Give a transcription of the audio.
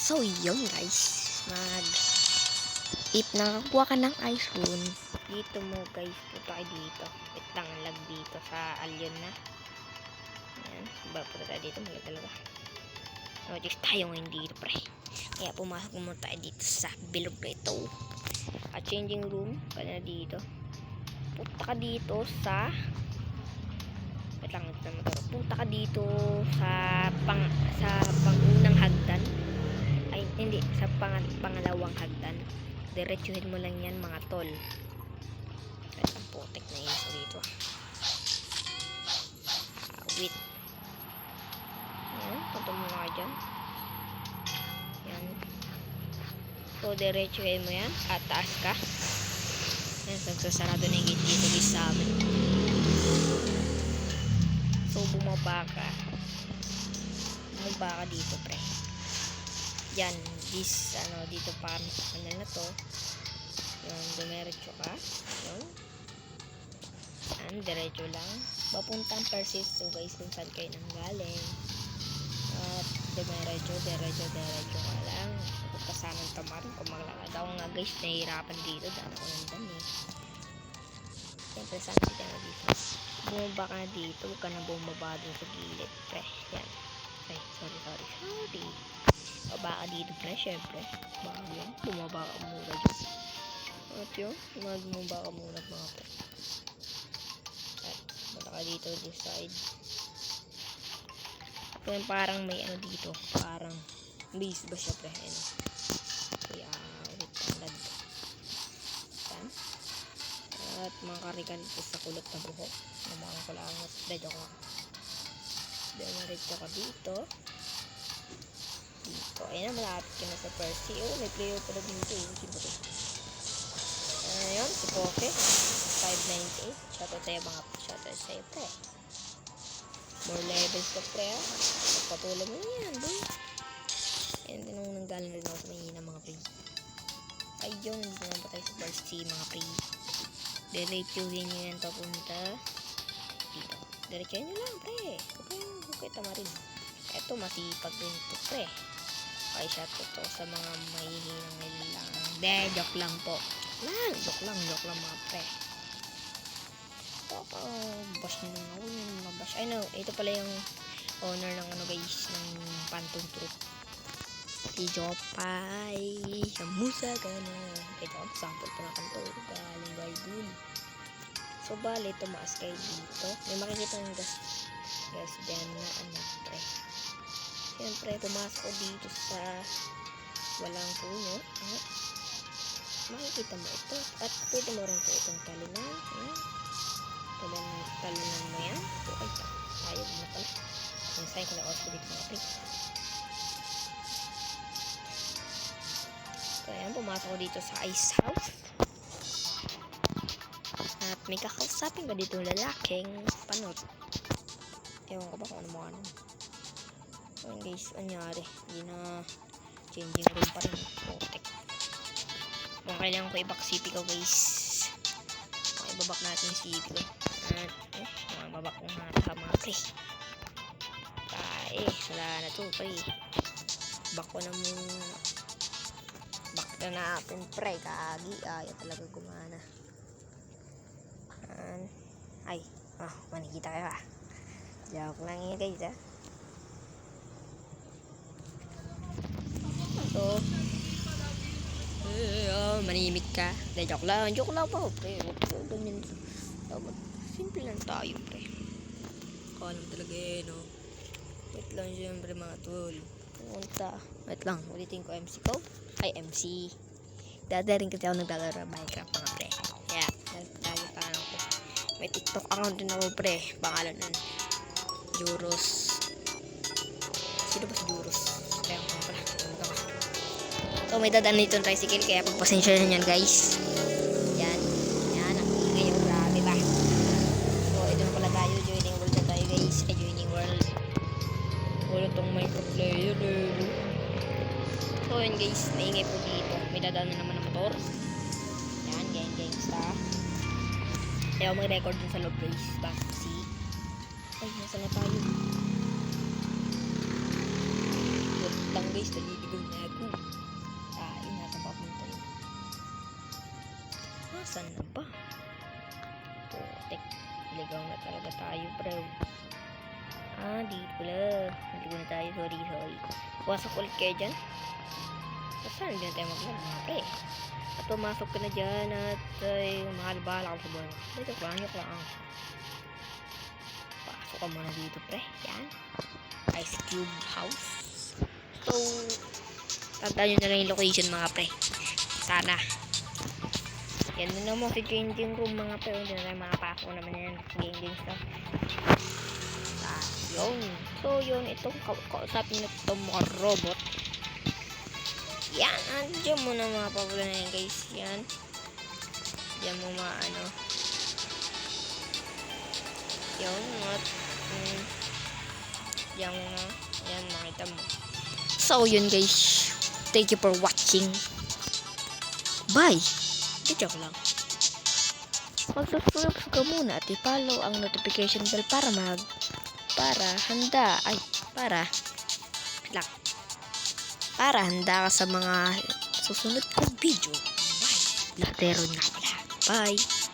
So yun guys, if nakakuha ka ng iPhone, dito mo guys, punta kayo dito. Wait lang, lag dito sa alien na. Ayan, punta tayo dito, malag talaga. Notice tayo ngayon dito pre. Kaya pumasok mo tayo dito sa bilog na ito. At changing room, kanya dito. Punta ka dito sa punta ka dito sa pangunang hagdan. Ay, hindi, sa pangalawang hagdan. Diretsuhin mo lang yan mga tol. At ang putik na iso dito. Wait. Ayan, punta mo nga dyan. Ayan. So, diretsuhin mo yan. At taas ka. Ayan, nagsasarado na yung gate dito guys sa amin. So, bumaba ka dito pre. Yan, dito pa kami sa kanal na to. Yung dumiretso ka. Yun. Yan, diretso lang. Papuntang Persis. So guys, kung saan kayo nang galing. At diretso ka lang. Huwag ka sanang tamarin. Kung maglakad ako nga guys, nahihirapan dito. Dahil ako nandan eh. Siyempre, saan ka na dito? Bumaba ka na dito. Huwag ka na bumaba dun sa gilid. Pre, yan. Ay, sorry. Baba ka dito pre, syempre. Baka yun, bumaba ka muna dyan. At yun, bumaba ka muna mga pre. At bala ka dito this side. Kaya parang may ano dito, parang base ba siya pre, ano. Kaya, wait, tangad. Yan. At makakarikan dito sa kulot na buhok. Namakang ko lang at dadyo ko. Diretso ka dito. Ayan, malapit ka na sa Percy. Oh, may player pala dito. Siyempre. Ayan, si Poke. 598. Shoutout sa'yo mga. Shoutout sa'yo pre. More levels ka pre ha. Patuloy mo yan boy. Ayan, tinong nanggaling rin ako sa mahina mga pre. Ayun, hindi na ba tayo sa Percy mga pre. Diretsuhin nyo yan papunta dito. Diretsuhin nyo lang pre. Huwag kayo tamarin. Eto, masipag rin ito pre. Okay, shout to sa mga mahihinang nilang. Joke lang po. Joke lang mga pre. Bash nyo lang ako yung mabash. Ay no, ito pala yung owner ng ano guys, ng Phantom Troop. Si Jopay. Samusa ka na. Ito ang sample pa ng kanto. Galing Gaidul. So, bali, tumaas kayo dito. May makikita ng gas dyan na ano pre. Siyempre, pumasok ko dito sa walang puno. Makikita mo ito. At pwede mo rin ito itong talunan. Talunan mo yan. Okay pa. Ayog na pala. Nasayin ko na also dito mga pre. So, ayan. Pumasok ko dito sa ice house. At may kakausapin ba dito lalaking panot. Ewan ko ba kung ano mo ano. Ayan guys, anyari, hindi na changing room pa rin. Protect. Kung kailangan ko i-back CP ko guys, ibabak natin yung CP ko. At babak ko nga mga pre. Wala na to pre. Back ko na muna. Back na natin pre. Kagi, ayaw talaga gumana. Ay, manikita kayo ha. Joke lang yun guys ha. So, manimik ka. Joke lang po pre. Ganyan. Simple lang tayo pre. Kalam talaga no. Wait lang siyempre mga tol. Wait lang, ulitin ko MC ko. Ay MC. Dadaring kasi ako naglalaro Minecraft mga pre. Yeah, lagi pa ako. May TikTok account din ako pre. Pangalan nun Juros. Sino ba si Juros? Kaya ko pala. So may dadaan nito yung tricycle. Kaya pagpasensya na yan guys. Yan. Ang ingay yung grabe ba. So ito na pala tayo. Joining world na tayo guys. Joining world. Wala tong Minecraft player. So yun guys. Maingay po dito. May dadaan na naman ng motor. Yan. Gangsta. Kaya ako mag-record dun sa loob guys. Ay, nasa na tayo. Wait lang ako guys, naliligaw na ako. Tayo, nasa papunta yun. Nasaan na ba? Putek, ligaw na talaga tayo bro. Dito pala. Naligaw na tayo, sorry. Wasok ulit kayo dyan. Saan din tayo maglaro mga pre? At pumasok ka na dyan at mahal-bahala ka sa buhay mo. Dito lang. Pasok ka muna dito pre. Yan. Ice Cube House. So, tandaan nyo na lang yung location mga pre. Sana. Yan na naman si changing room mga pre. Hindi na tayo makapasok naman yan. Game stuff. Yun. So, yun. Itong kausapin na itong mga robot. Yan. Andiyan mo na mga pabula na yan guys. Yan. Diyan mo yun. At yan mo na. Yan. Makita mo. So, yun guys. Thank you for watching. Bye. Joke lang. Mag-subscribe ka muna at i-follow ang notification bell para handa ka sa mga susunod kong video. Bye. Latero na pala. Bye.